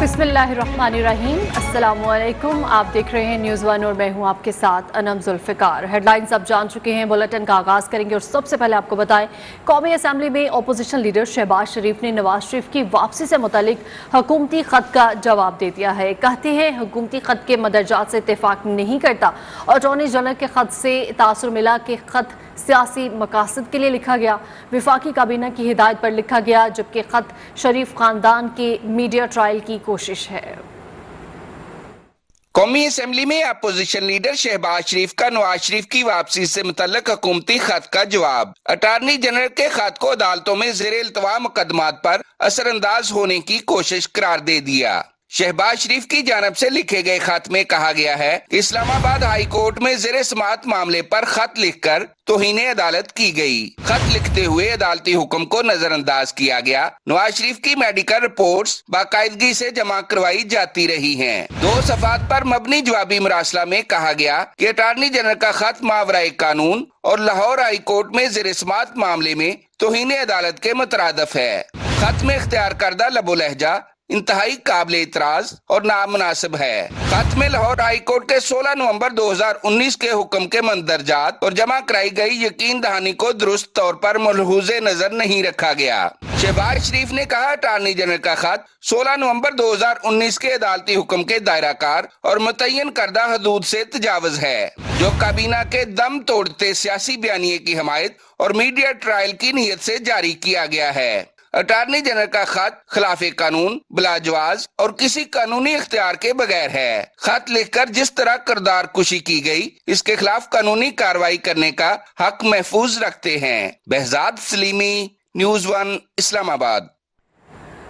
बिस्मिल्लाहिर्रहमानिर्रहीम। अस्सलामुअलैकुम। आप देख रहे हैं न्यूज़ वन और मैं हूं आपके साथ अनम जुल्फ़िकार। हेडलाइंस आप जान चुके हैं, बुलेटिन का आगाज़ करेंगे और सबसे पहले आपको बताएं, कौमी असम्बली में अपोजिशन लीडर शहबाज शरीफ ने नवाज शरीफ की वापसी से मुतालिक हुकूमती ख़त का जवाब दे दिया है। कहते हैं हुकूमती ख़त के मदरजात से इत्तेफाक नहीं करता। अटॉर्नी जनरल के ख़त से तासुर मिला कि ख़त सियासी मकासद के लिए लिखा गया, विफाकी काबीना की हिदायत पर लिखा गया, जबकि ख़त शरीफ ख़ानदान के मीडिया ट्रायल की कोशिश है। कौमी असम्बली में अपोजिशन लीडर शहबाज शरीफ का नवाज शरीफ की वापसी से मुतल्लिक हुकूमती खत का जवाब। अटार्नी जनरल के खत को अदालतों में ज़ेर इल्तवा मुकदमात पर असरअंदाज होने की कोशिश करार दे दिया। शहबाज शरीफ की जानब से लिखे गए खत में कहा गया है कि इस्लामाबाद हाई कोर्ट में ज़ेर समाअत मामले पर खत लिखकर तौहीन अदालत की गई। खत लिखते हुए अदालती हुक्म को नजरअंदाज किया गया। नवाज शरीफ की मेडिकल रिपोर्ट्स बाकायदगी से जमा करवाई जाती रही हैं। 2 सफ़ात पर मबनी जवाबी मरासला में कहा गया कि अटार्नी जनरल का खत मावराए कानून और लाहौर हाई कोर्ट में ज़ेर समाअत मामले में तौहीन अदालत के मुतरादफ है। खत में इख्तियार करदा लबो लहजा इंतहाई काबिल इतराज और नामुनासिब है। खत में लाहौर हाई कोर्ट के 16 नवंबर 2019 के हुक्म के मंदरजात और जमा कराई गई यकीन दहानी को दुरुस्त तौर पर मलहूज़े नजर नहीं रखा गया। शहबाज शरीफ ने कहा, अटार्नी जनरल का खत 16 नवंबर 2019 के अदालती हुक्म के दायराकार और मुतय्यन करदा हदूद से तजावुज है, जो काबीना के दम तोड़ते सियासी बयानिए की हमायत और मीडिया ट्रायल की नीयत से जारी किया गया है। अटार्नी जनरल का खत खिलाफे कानून, बिलाजवाज और किसी कानूनी इख्तियार के बगैर है। खत लिखकर जिस तरह किरदार कुशी की गई, इसके खिलाफ कानूनी कार्रवाई करने का हक महफूज रखते हैं। Behzad Salimi, news one, Islamabad.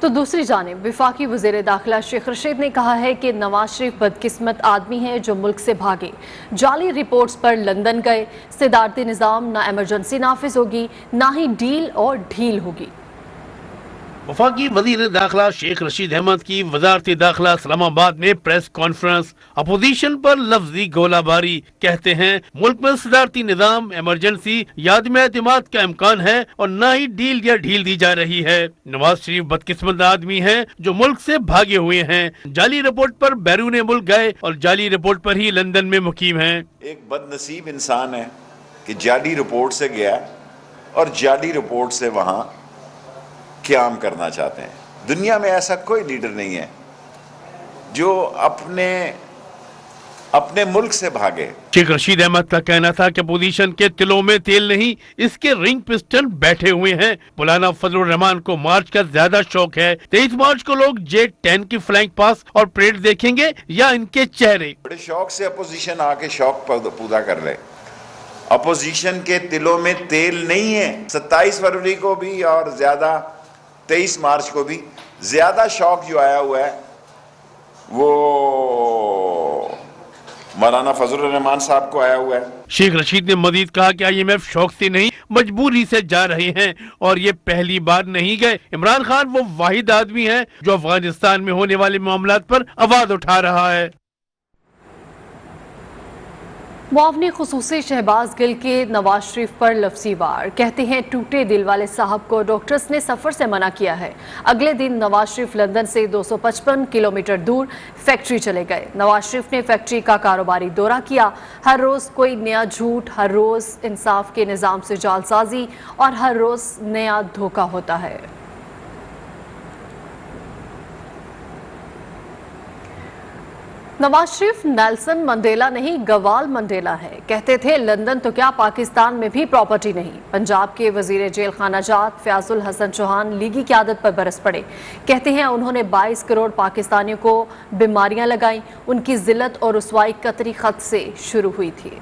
तो दूसरी जानिब वफाकी वज़ीर दाखिला शेख रशीद ने कहा है कि नवाज शरीफ बदकिस्मत आदमी है जो मुल्क से भागे, जाली रिपोर्ट्स पर लंदन गए। सदारती निज़ाम ना एमरजेंसी नाफिज होगी, ना ही डील और ढील होगी। वफाकी वजीर दाखिला शेख रशीद अहमद की वजारत दाखिला इस्लामाबाद में प्रेस कॉन्फ्रेंस। अपोजिशन पर लफ्जी गोलाबारी। कहते हैं मुल्क में सदारती निजाम, इमरजेंसी या अदम एतमाद का इम्कान है और न ही डील या ढील दी जा रही है। नवाज शरीफ बदकिस्मत आदमी है जो मुल्क से भागे हुए हैं। जाली रिपोर्ट पर बैरून मुल्क गए और जाली रिपोर्ट पर ही लंदन में मुकीम हैं। एक बदनसीब इंसान है कि जाली रिपोर्ट से गया और जाली रिपोर्ट से वहां क़याम करना चाहते हैं। दुनिया में ऐसा कोई लीडर नहीं है जो अपने मुल्क से भागे। शेख रशीद अहमद का कहना था कि अपोजिशन के तिलों में तेल नहीं, इसके रिंग पिस्टन बैठे हुए हैं। मौलाना फजलुर रहमान को मार्च का ज्यादा शौक है। 23 मार्च को लोग जेट 10 की फ्लाइंग पास और परेड देखेंगे या इनके चेहरे। बड़े शौक से अपोजिशन आके शौक पूरा कर ले। अपोजिशन के तिलों में तेल नहीं है। 27 फरवरी को भी और ज्यादा 23 मार्च को भी ज्यादा शौक जो आया हुआ है वो मौलाना फजलुर रहमान साहब को आया हुआ है। शेख रशीद ने मजीद कहा कि IMF शौक से नहीं मजबूरी से जा रहे हैं और ये पहली बार नहीं गए। इमरान खान वो वाहिद आदमी है जो अफगानिस्तान में होने वाले मामलात पर आवाज उठा रहा है। मुआवनी खुसूसी शहबाज गिल के नवाज शरीफ पर लफ्ज़ी वार। कहते हैं टूटे दिल वाले साहब को डॉक्टर्स ने सफ़र से मना किया है। अगले दिन नवाज शरीफ लंदन से 255 किलोमीटर दूर फैक्ट्री चले गए। नवाज शरीफ ने फैक्ट्री का कारोबारी दौरा किया। हर रोज़ कोई नया झूठ, हर रोज़ इंसाफ के निज़ाम से जालसाजी और हर रोज़ नया धोखा होता है। नवाज शरीफ नेल्सन मंडेला नहीं, गवाल मंडेला है। कहते थे लंदन तो क्या पाकिस्तान में भी प्रॉपर्टी नहीं। पंजाब के वजीर जेल खाना जात फयाजुल हसन चौहान लीगी की आदत पर बरस पड़े। कहते हैं उन्होंने 22 करोड़ पाकिस्तानियों को बीमारियां लगाई। उनकी जिल्लत और रुसवाई कतरी खत से शुरू हुई थी।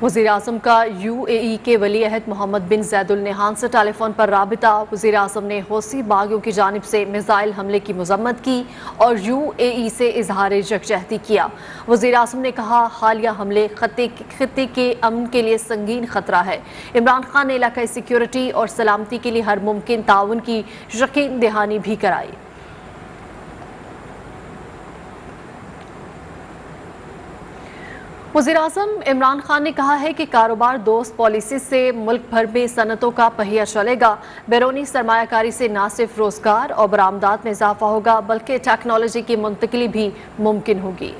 वज़ीर आज़म का UAE के वली अहद मोहम्मद बिन जैदुल नहान से टेलीफोन पर राबिता। वज़ीर आज़म ने हौसी बागियों की जानिब से मिसाइल हमले की मजम्मत की और UAE से इजहार यकजहती किया। वज़ीर आज़म ने कहा हालिया हमले खत्ते के अमन के लिए संगीन खतरा है। इमरान खान ने इलाकाई सिक्योरिटी और सलामती के लिए हर मुमकिन ताउन की यकीन दहानी भी कराई। वज़ीर-ए-आज़म इमरान खान ने कहा है कि कारोबार दोस्त पॉलिसी से मुल्क भर में सनतों का पहिया चलेगा। बैरूनी सरमायाकारी से न सिर्फ रोजगार और बरामदात में इजाफा होगा बल्कि टेक्नोलॉजी की मुंतकिली भी मुमकिन होगी।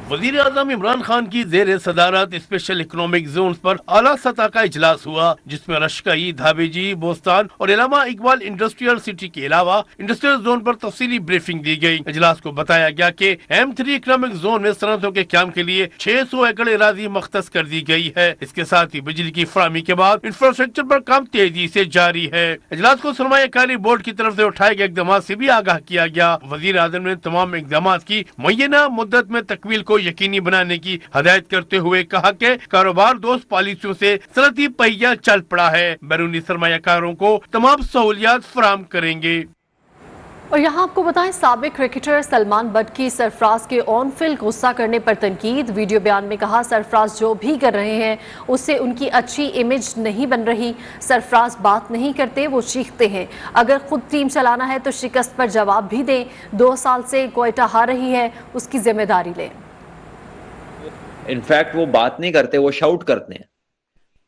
वजीर आजम इमरान खान की जेर सदारत स्पेशल इकोनॉमिक जोन पर आला सतह का इजलास हुआ, जिसमें रशकई, धाबेजी, बोस्तान और इलामा इकबाल इंडस्ट्रियल सिटी के अलावा इंडस्ट्रियल जोन पर तफसीली ब्रीफिंग दी गई। इजलास को बताया गया कि M3 इकोनॉमिक जोन में सनतों के क्याम के लिए 600 एकड़ अराजी मख्तस कर दी गई है। इसके साथ ही बिजली की फराहमी के बाद इंफ्रास्ट्रक्चर पर काम तेजी से जारी है। इजलास को सरमायाकारी बोर्ड की तरफ से उठाए गए इकदाम से भी आगाह किया गया। वजीर आजम ने तमाम इकदाम की मुय्यना मुद्दत में तकमील को यकीनी बनाने की हदायत करते हुए कहा कि कारोबार दोस्त पॉलिसियों से सनती पहिया चल पड़ा है। बैरूनी सरमायाकारों को तमाम सहूलियात फराहम करेंगे। और यहाँ आपको बताएं, साबिक क्रिकेटर सलमान बट की सरफराज के ऑन फील्ड गुस्सा करने पर तनकीद। वीडियो बयान में कहा, सरफराज जो भी कर रहे हैं उससे उनकी अच्छी इमेज नहीं बन रही। सरफराज बात नहीं करते, वो चीखते हैं। अगर खुद टीम चलाना है तो शिकस्त पर जवाब भी दें। 2 साल से क्वेटा हार रही है, उसकी जिम्मेदारी लें। इनफैक्ट वो बात नहीं करते, वो शाउट करते हैं।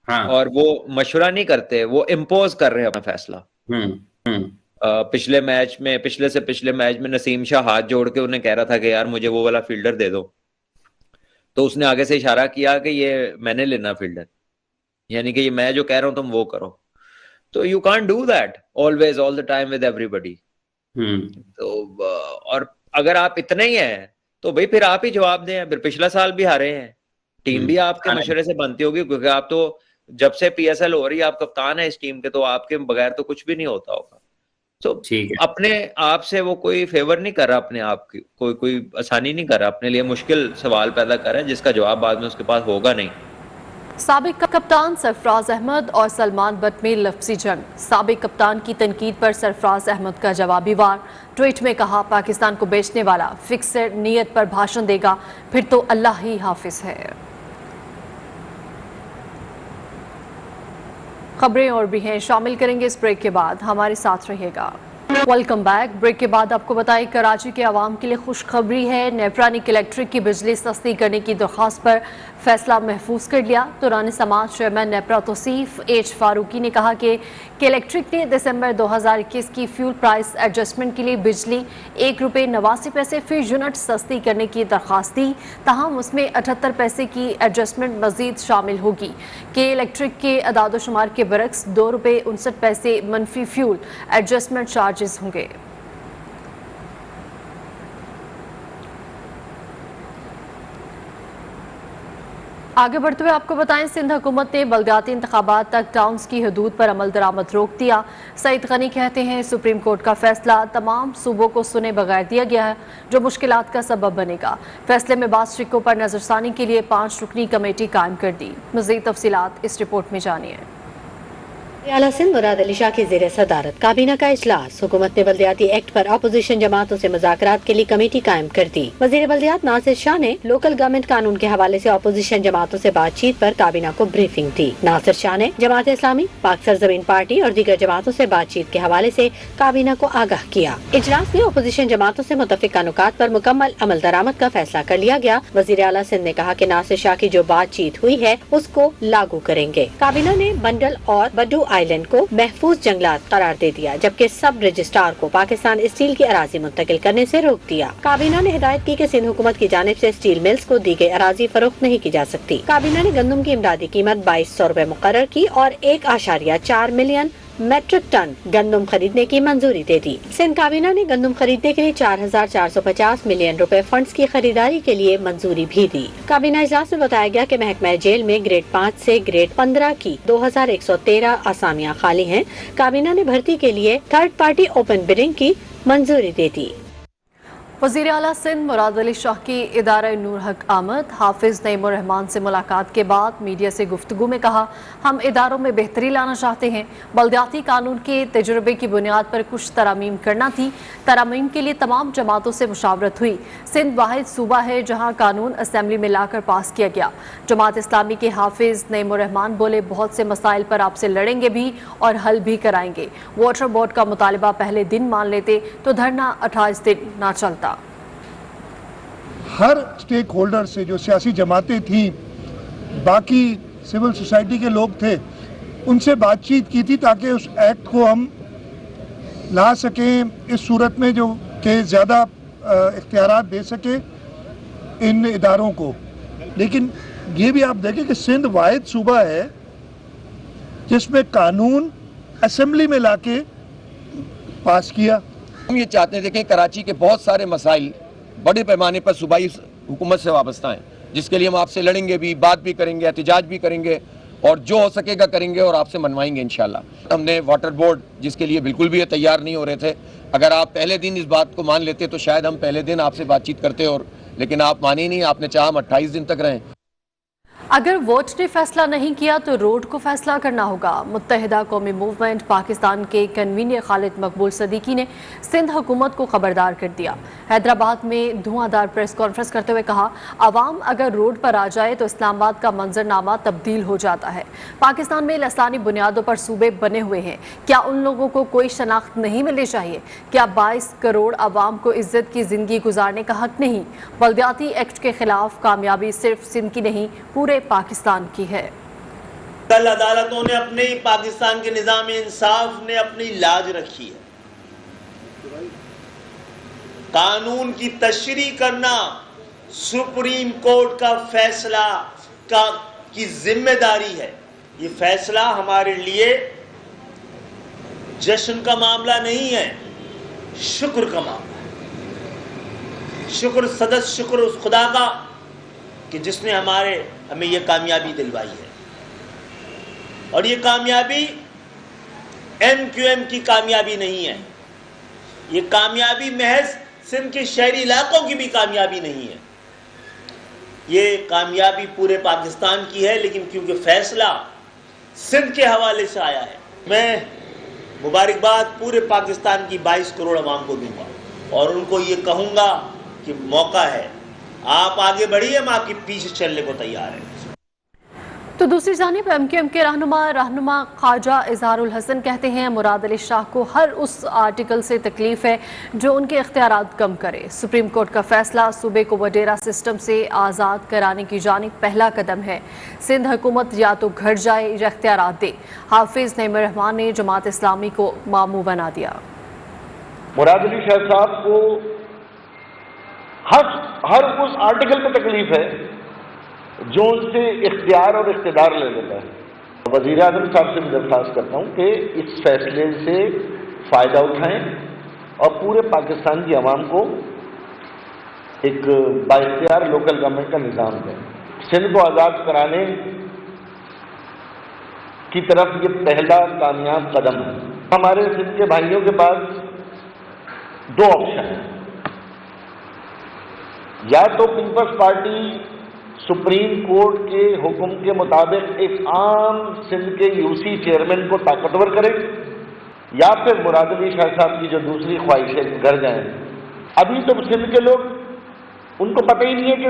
हाँ। और वो मशवरा नहीं करते, वो इम्पोज कर रहे हैं अपना फैसला। पिछले से पिछले मैच में नसीम शाह हाथ जोड़ के उन्हें कह रहा था कि यार मुझे वो वाला फील्डर दे दो, तो उसने आगे से इशारा किया कि ये मैंने लेना फील्डर, यानी कि ये मैं जो कह रहा हूं तुम वो करो। तो you can't do that always all the time with everybody. तो और अगर आप इतने ही हैं तो भाई फिर आप ही जवाब दें। फिर पिछला साल भी हारे हैं, टीम भी आपके मशवरे से बनती होगी, क्योंकि आप तो जब से PSL हो रही है आप कप्तान है इस टीम के, तो आपके बगैर तो कुछ भी नहीं होता होगा। तो अपने आप से वो कोई फेवर नहीं कर रहा, अपने आप की कोई आसानी नहीं कर रहा, अपने लिए मुश्किल सवाल पैदा कर रहा है जिसका जवाब बाद में उसके पास होगा नहीं। साबिक कप्तान सरफराज अहमद और सलमान बट में लफ्जी जंग। साबिक कप्तान की तनकीद पर सरफराज अहमद का जवाबी वार। ट्वीट में कहा, पाकिस्तान को बेचने वाला फिक्सर नियत पर भाषण देगा, फिर तो अल्लाह ही हाफिज है। खबरें और भी हैं, शामिल करेंगे इस ब्रेक के बाद, हमारे साथ रहिएगा। Welcome back. ब्रेक के बाद आपको बताएं, कराची के आवाम के लिए खुशखबरी है। नेपरा ने इलेक्ट्रिक की बिजली सस्ती करने की दरख्वास्त पर फैसला महफूज कर लिया। दौरान समात चेयरमैन नेपरा तौसीफ H फारूकी ने कहा कि इलेक्ट्रिक ने दिसंबर 2021 की फ्यूल प्राइस एडजस्टमेंट के लिए बिजली ₹1.89 फी यूनिट सस्ती करने की दरख्वास्त दी, ताहम उसमें 78 पैसे की एडजस्टमेंट मजीद शामिल होगी। कि इलेक्ट्रिक के अदादोशुमार के बरक्स ₹2.59 मनफी फ्यूल एडजस्टमेंट चार्जेस होंगे। आगे बढ़ते हुए आपको बताएं, सिंध हुकूमत ने बलदियाती इंतखाबात तक टाउन्स की हदूद पर अमल दरामद रोक दिया। सईद गनी कहते हैं, सुप्रीम कोर्ट का फैसला तमाम सूबों को सुने बगैर दिया गया है, जो मुश्किलात का सबब बनेगा। फैसले में बाज़ शिक्कों पर नजरसानी के लिए 5 रुकनी कमेटी कायम कर दी। मज़ीद तफसीलात इस रिपोर्ट में जानिए। आला सिंध मुराद अली शाह की ज़ेर सदारत काबीना का इजलास। हुकूमत ने बल्दियाती एक्ट पर अपोजिशन जमातों से मुज़ाकरात के लिए कमेटी कायम कर दी। वज़ीर बल्दियात नासिर शाह ने लोकल गवर्नमेंट कानून के हवाले से अपोजिशन जमातों से बातचीत पर काबीना को ब्रीफिंग दी। नासिर शाह ने जमात इस्लामी, पाक सरजमीन पार्टी और दीगर जमातों से बातचीत के हवाले से काबीना को आगाह किया। इजलास में अपोजिशन जमातों से मुतफ़िक़ा नुकात पर मुकम्मल अमल दरामद का फैसला कर लिया गया। वज़ीर आला सिंध ने कहा कि नासिर शाह की जो बातचीत हुई है उसको लागू करेंगे। काबीना ने बंडल और बड्डू आइलैंड को महफूज जंगलात करार दे दिया, जबकि सब रजिस्ट्रार को पाकिस्तान स्टील की अराजी मुंतकिल करने से रोक दिया। काबीना ने हिदायत की कि सिंध हुकूमत की जानिब से स्टील मिल्स को दी गई अराजी फरोख्त नहीं की जा सकती। काबीना ने गंदम की इमदादी कीमत 2200 रुपए मुकर्रर की और 1.4 मिलियन मेट्रिक टन गंदम खरीदने की मंजूरी दे दी। सिंध काबीना ने गंदम खरीदने के लिए 4450 मिलियन रुपए फंड्स की खरीदारी के लिए मंजूरी भी दी। काबीना इजलास में बताया गया कि महकमा जेल में ग्रेड 5 से ग्रेड 15 की 2113 आसामियां खाली हैं। काबीना ने भर्ती के लिए थर्ड पार्टी ओपन बिडिंग की मंजूरी दे दी। वज़ीर आला सिंध मुराद अली शाह की इदारा नूर हक आमद। हाफिज नईमुर रहमान से मुलाकात के बाद मीडिया से गुफ्तगू में कहा, हम इदारों में बेहतरी लाना चाहते हैं। बल्दियाती कानून के तजुर्बे की बुनियाद पर कुछ तरामीम करना थी। तरामीम के लिए तमाम जमातों से मुशावरत हुई। सिंध वाहिद सूबा है जहाँ कानून असम्बली में लाकर पास किया गया। जमात इस्लामी के हाफिज नईमुर रहमान बोले, बहुत से मसाइल पर आपसे लड़ेंगे भी और हल भी कराएंगे। वाटर बोर्ड का मुतालबा पहले दिन मान लेते तो धरना 28 दिन ना चलता। हर स्टेक होल्डर से, जो सियासी जमातें थी, बाकी सिविल सोसाइटी के लोग थे, उनसे बातचीत की थी ताकि उस एक्ट को हम ला सकें इस सूरत में जो कि ज़्यादा इख्तियारात दे सके इन इदारों को। लेकिन ये भी आप देखें कि सिंध वाहिद सूबा है जिसमें कानून असेंबली में लाके पास किया। हम ये चाहते थे कि कराची के बहुत सारे मसाइल बड़े पैमाने पर सूबाई हुकूमत से वाबस्ता हैं, जिसके लिए हम आपसे लड़ेंगे भी, बात भी करेंगे, एहतजाज भी करेंगे और जो हो सकेगा करेंगे और आपसे मनवाएंगे इंशाल्लाह। हमने वाटर बोर्ड, जिसके लिए बिल्कुल भी ये तैयार नहीं हो रहे थे, अगर आप पहले दिन इस बात को मान लेते तो शायद हम पहले दिन आपसे बातचीत करते, और लेकिन आप माने ही नहीं, आपने चाहा हम 28 दिन तक रहें। अगर वोट ने फैसला नहीं किया तो रोड को फैसला करना होगा। मुत्तहिदा कौमी मूवमेंट पाकिस्तान के कन्वीनर खालिद मकबूल सदीकी ने सिंध हुकूमत को खबरदार कर दिया। हैदराबाद में धुआंधार प्रेस कॉन्फ्रेंस करते हुए कहा, अवाम अगर रोड पर आ जाए तो इस्लामाबाद का मंजरनामा तब्दील हो जाता है। पाकिस्तान में लसानी बुनियादों पर सूबे बने हुए हैं, क्या उन लोगों को कोई शनाख्त नहीं मिलनी चाहिए? क्या 22 करोड़ अवाम को इज्जत की जिंदगी गुजारने का हक नहीं? बल्दियाती एक्ट के खिलाफ कामयाबी सिर्फ सिंध की नहीं, पूरे पाकिस्तान की है। कल अदालतों ने अपने ही, पाकिस्तान के निज़ाम इंसाफ ने अपनी लाज रखी है। कानून की तशरीह करना सुप्रीम कोर्ट का फैसला की जिम्मेदारी है। ये फैसला हमारे लिए जश्न का मामला नहीं है, शुक्र का मामला है। शुक्र सदस्य, शुक्र उस खुदा का कि जिसने हमें ये कामयाबी दिलवाई है। और ये कामयाबी MQM की कामयाबी नहीं है, ये कामयाबी महज सिंध के शहरी इलाकों की भी कामयाबी नहीं है, ये कामयाबी पूरे पाकिस्तान की है। लेकिन क्योंकि फैसला सिंध के हवाले से आया है, मैं मुबारकबाद पूरे पाकिस्तान की 22 करोड़ अवाम को दूंगा और उनको ये कहूँगा कि मौका है, आप आगे बढ़िए, हम आपके पीछे चलने को तैयार हैं। तो दूसरी जानिब MQM के रहनुमा ख्वाजा इजहारुल हसन कहते हैं, मुराद अली शाह को हर उस आर्टिकल से तकलीफ है जो उनके इख्तियारात कम करे। सुप्रीम कोर्ट का फैसला सूबे को वडेरा सिस्टम से आज़ाद कराने की जानिब पहला कदम है। सिंध हुकूमत या तो घर जाए या इख्तियारात दे। हाफिज नईम रहमान ने जमात इस्लामी को मामू बना दिया। मुराद अली शाह साहब को हर उस आर्टिकल पे तकलीफ है जो उनसे इख्तियार और इख्तिदार ले लेता है। वज़ीर आज़म साहब से मैं दरख्वास्त करता हूँ कि इस फैसले से फ़ायदा उठाएं और पूरे पाकिस्तान की आवाम को एक बाइख्तियार लोकल गवर्नमेंट का निज़ाम दें। सिंध को आज़ाद कराने की तरफ ये पहला कामयाब कदम है। हमारे सिंध के भाइयों के पास दो ऑप्शन हैं, या तो पीपल्स पार्टी सुप्रीम कोर्ट के हुक्म के मुताबिक एक आम सिंध के यूसी चेयरमैन को ताकतवर करे, या फिर मुराद अली शाह साहब की जो दूसरी ख्वाहिश है घर जाएं। अभी तो सिंध के लोग, उनको पता ही नहीं है कि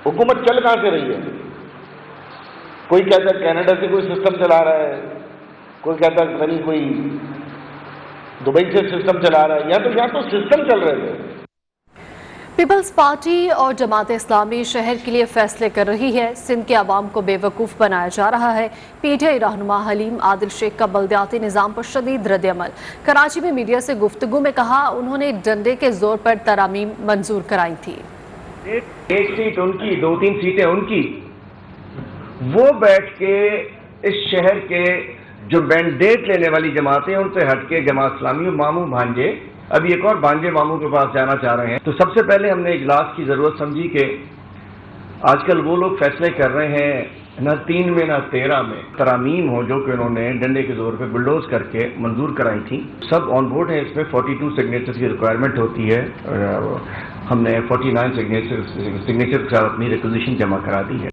हुकूमत चल कहाँ से रही है। कोई कहता है कनाडा से कोई सिस्टम चला रहा है, कोई कहता है कहीं कोई दुबई से सिस्टम चला रहा है, या तो सिस्टम चल रहे थे। पीपल्स पार्टी और जमात इस्लामी शहर के लिए फैसले कर रही है, सिंध के अवाम को बेवकूफ़ बनाया जा रहा है। PTI रहनुमा हलीम आदिल शेख का बल्दियाती निज़ाम पर शदीद रद्द-ए-अमल। कराची में मीडिया से गुफ्तगू में कहा, उन्होंने डंडे के जोर पर तरामीम मंजूर कराई थी। एक सीट उनकी, 2-3 सीटें उनकी, वो बैठ के इस शहर के जो मैंडेट लेने वाली जमातें हैं उनसे हट के जमात इस्लामी मामू भांजे, अभी एक और भांजे मामू के पास जाना चाह रहे हैं। तो सबसे पहले हमने इजलास की जरूरत समझी कि आजकल वो लोग फैसले कर रहे हैं न 3 में न 13 में तरामीम हो जो कि उन्होंने डंडे के जोर पे बुलडोज करके मंजूर कराई थी। सब ऑन बोर्ड है, इसमें 42 सिग्नेचर्स की रिक्वायरमेंट होती है। हमने 49 सिग्नेचर के साथ अपनी रिक्वेजिशन जमा करा दी है।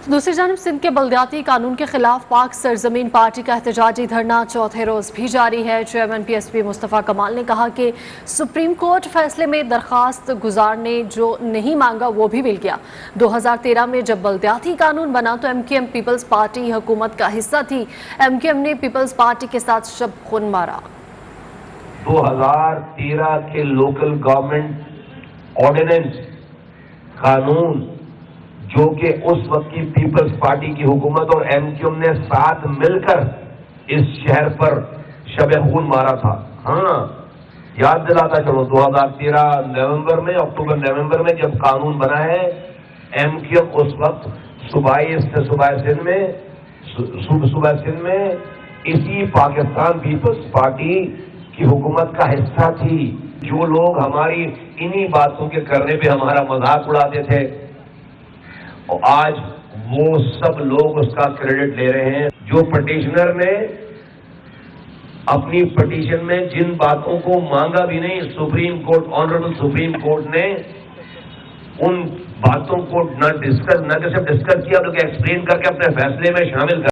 दूसरी जानिब सिंध के बल्दियाती कानून के खिलाफ पाक सरजमीन पार्टी का एहतजाजी धरना चौथे रोज भी जारी है। चेयरमैन PSP मुस्तफ़ा कमाल ने कहा कि सुप्रीम कोर्ट फैसले में दरखास्त गुजार ने जो नहीं मांगा वो भी मिल गया। 2013 में जब बल्दियाती कानून बना तो MQM पीपल्स पार्टी हुकूमत का हिस्सा थी। MQM ने पीपल्स पार्टी के साथ शब खून मारा। 2013 के लोकल गवर्नमेंट ऑर्डिनेंस कानून जो कि उस वक्त की पीपल्स पार्टी की हुकूमत और एमक्यूएम ने साथ मिलकर इस शहर पर शब खून मारा था। हाँ, याद दिलाता चलो 2013 नवंबर में, अक्टूबर नवंबर में जब कानून बना है, एमक्यूएम उस वक्त सूबाई सिंध में इसी पाकिस्तान पीपल्स पार्टी की हुकूमत का हिस्सा थी। जो लोग हमारी इन्हीं बातों के करने पे हमारा मजाक उड़ाते थे, और आज वो सब लोग उसका क्रेडिट ले रहे हैं। जो पिटीशनर ने अपनी पिटीशन में जिन बातों को मांगा भी नहीं, supreme court, honourable supreme court ने उन बातों को न सिर्फ डिस्कस किया बल्कि एक्सप्लेन करके अपने फैसले में शामिल कर